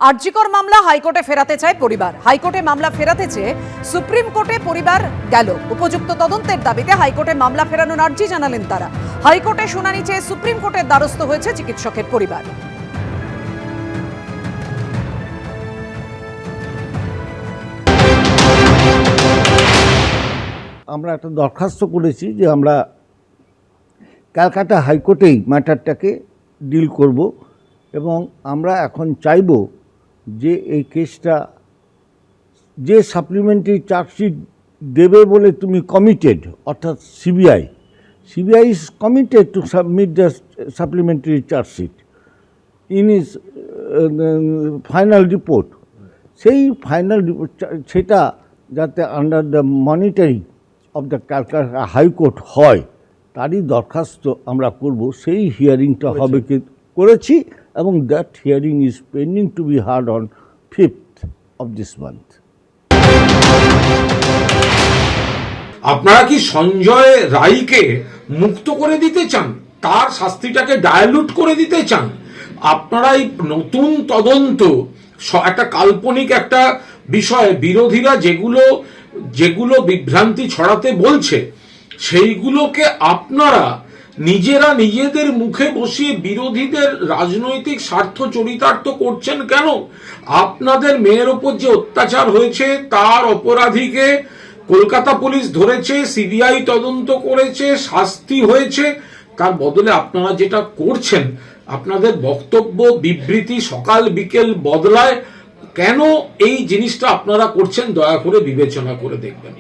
আরজিকর মামলা হাইকোর্টে ফেরাতে চায় পরিবার। হাইকোর্টে মামলা ফেরাতে চেয়ে সুপ্রিম কোর্টে পরিবার গেল। উপযুক্ত তদন্তের দাবিতে হাইকোর্টে মামলা ফেরানোর আর্জি জানালেন তারা। হাইকোর্টে শুনানি চেয়ে সুপ্রিম কোর্টের দ্বারস্থ হয়েছে চিকিৎসকের পরিবার। আমরা একটা দরখাস্ত করেছি যে আমরা ক্যালকাটা হাইকোর্টেই ম্যাটারটাকে ডিল করব এবং আমরা এখন চাইব যে এই কেসটা যে সাপ্লিমেন্টারি চার্জশিট দেবে বলে তুমি কমিটেড, অর্থাৎ CBI is committed to submit the supplementary chargesheet in is final report. সেই ফাইনাল সেটা যাতে under the monitoring of the Calcutta high court হয় তারই দরখাস্ত আমরা করব। সেই হিয়ারিংটা হবে করেছি এবং that hearing is pending to be heard on 5th of this month. আপনারা কি সঞ্জয় রায়কে মুক্ত করে দিতে চান? তার শাস্তিটাকে ডায়ালুট করে দিতে চান? আপনারা এই নতুন তদন্ত একটা কাল্পনিক একটা বিষয়, বিরোধীরা যেগুলো বিভ্রান্তি ছড়াতে বলছে সেইগুলোকে আপনারা নিজেরা নিজেদের মুখে বসিয়ে বিরোধীদের রাজনৈতিক স্বার্থ চরিতার্থ করছেন কেন? আপনাদের মেয়ের ওপর যে অত্যাচার হয়েছে তার অপরাধীকে কলকাতা পুলিশ ধরেছে, সিবিআই তদন্ত করেছে, শাস্তি হয়েছে, তার বদলে আপনারা যেটা করছেন, আপনাদের বক্তব্য বিবৃতি সকাল বিকেল বদলায় কেন? এই জিনিসটা আপনারা করছেন, দয়া করে বিবেচনা করে দেখবেন।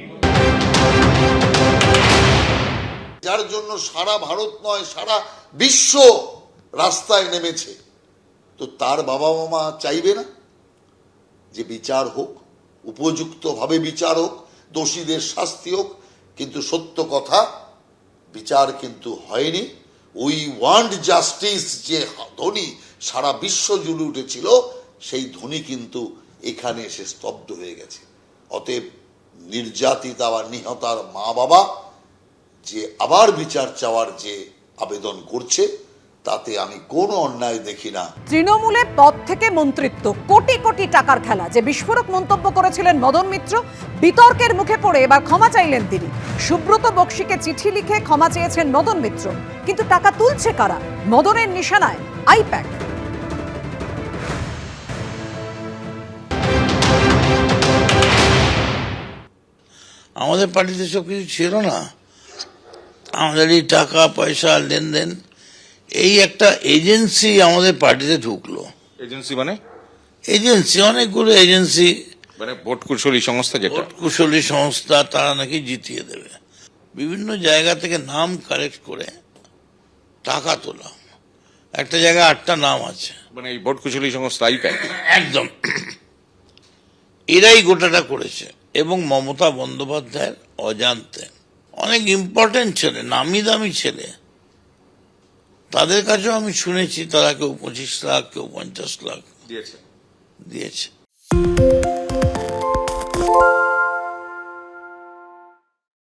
যার জন্য সারা ভারত নয় সারা বিশ্ব রাস্তায় নেমেছে, তো তার বাবা মা চাইবে না যে বিচার হোক, উপযুক্তভাবে বিচার হোক, দোষীদের শাস্তি হোক? কিন্তু সত্য কথা, বিচার কিন্তু হয়নি। উই ওয়ান্ট জাস্টিস যে ধ্বনি সারা বিশ্ব জুড়ে উঠেছিল, সেই ধ্বনি কিন্তু এখানে এসে স্তব্ধ হয়ে গেছে। অতএব নির্যাতিতা বা নিহতার মা বাবা যে আবার বিচার চাওয়ার যে আবেদন করছে, তাতে আমি কোনো অন্যায় দেখি না। তৃণমূলে পদ থেকে মন্ত্রিত্ব, কোটি কোটি টাকার খেলা, যে বিস্ফোরক মন্তব্য করেছিলেন মদন মিত্র, বিতর্কের মুখে পড়ে এবার ক্ষমা চাইলেন তিনি। সুব্রত বক্সিকে চিঠি লিখে ক্ষমা চেয়েছেন মদন মিত্র, কিন্তু টাকা তুলছে কারা? মদনের নিশানায় আইপ্যাক। আমাদের পার্টিতে সব কিছু ছিল না। আমাদের এই টাকা পয়সা লেনদেন, এই একটা এজেন্সি আমাদের পার্টিতে ঢুকলো। এজেন্সি মানে? এজেন্সি, অনেকগুলো এজেন্সি, মানে ভোট কুশলী সংস্থা, যেটা ভোট কুশলী সংস্থা, তারা নাকি জিতিয়ে দেবে। বিভিন্ন জায়গা থেকে নাম কালেক্ট করে টাকা তোলা। একটা জায়গায় 8টা নাম আছে, মানে এই ভোট কুশলী সংস্থা আইপ্যাক। একদম এরাই গোটাটা করেছে। এবং মমতা বন্দ্যোপাধ্যায়ের অজান্তে অনেক ইম্পর্টেন্ট ছেলে, নামি দামি ছেলে, তাদের কাছেও আমি শুনেছি তারা কেউ 25 লাখ, কেউ 50 লাখ দিয়েছে।